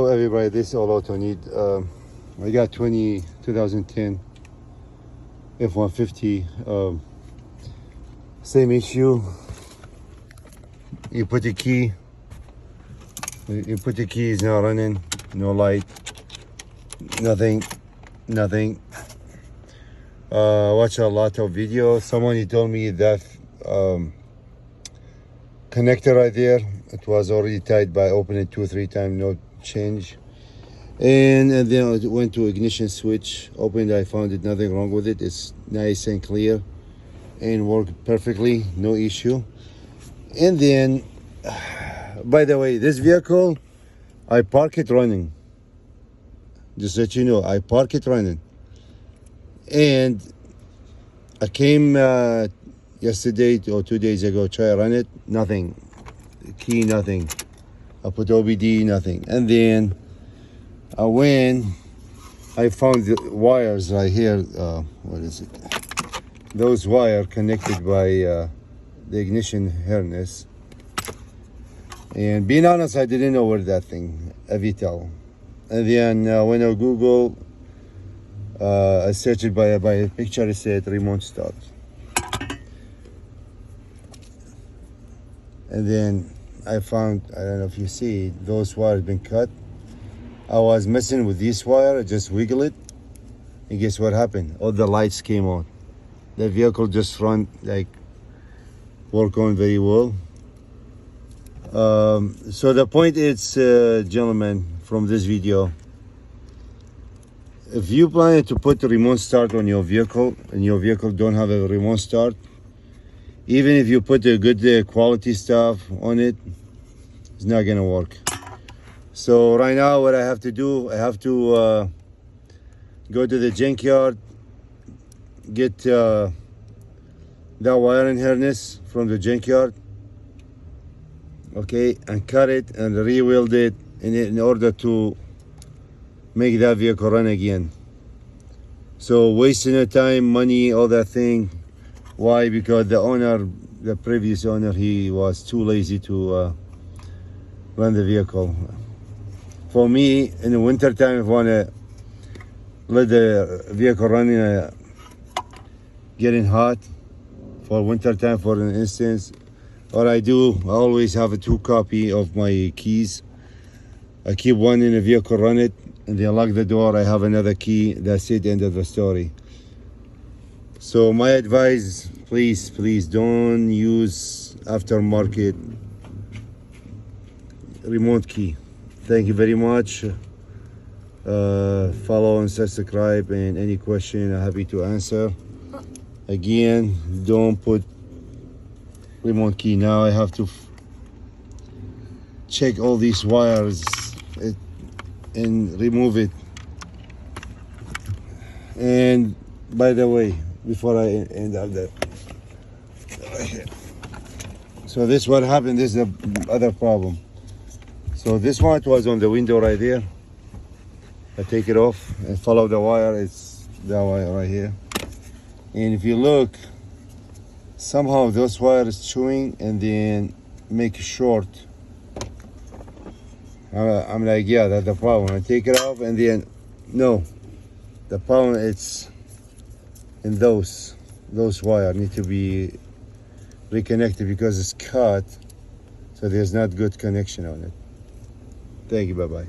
Hello everybody, this is all auto need. I got 2010 F-150. Same issue. You put the key, it's not running, no light, nothing. Watch a lot of videos. Someone told me that connector right there, it was already tight by opening 2 or 3 times, no change. And then I went to ignition switch, opened, I found it, nothing wrong with it. It's nice and clear and worked perfectly, no issue. And then, by the way, this vehicle, I park it running. Just let you know, I park it running. And I came yesterday or 2 days ago, try to run it, nothing. Key, nothing. I put OBD, nothing. And then I found the wires right here. What is it? Those wires connected by the ignition harness. And being honest, I didn't know where that thing, Avitel. And then when I Google, I searched it by a picture. It said remote start. And then I found, I don't know if you see, those wires been cut. I was messing with this wire, I just wiggle it, and guess what happened? All the lights came on. The vehicle just run, like, work on very well. So the point is, gentlemen, from this video, if you plan to put the remote start on your vehicle, and your vehicle don't have a remote start, even if you put a good quality stuff on it, it's not gonna work. So right now what I have to do, I have to go to the junkyard, get that wiring harness from the junkyard, okay, and cut it and re-weld it in order to make that vehicle run again. So wasting the time, money, all that thing. Why? Because the owner, the previous owner, he was too lazy to run the vehicle. For me, in the winter time, if I want to let the vehicle run getting hot, for winter time, for an instance, what I do, I always have a 2 copy of my keys. I keep one in the vehicle, run it, and then lock the door. I have another key. That's it, end of the story. So my advice, please don't use aftermarket remote key. Thank you very much. Follow and subscribe, and any question I'm happy to answer. Again, don't put remote key. Now I have to check all these wires and remove it. And by the way, before I end up that, so this what happened. This is the other problem. So this one, it was on the window right there. I take it off and follow the wire. It's that wire right here. And if you look, somehow those wires chewing and then make it short. I'm like, yeah, that's the problem. I take it off and then, no. The problem it's in those wires need to be reconnected because it's cut. So there's not good connection on it. Thank you, bye-bye.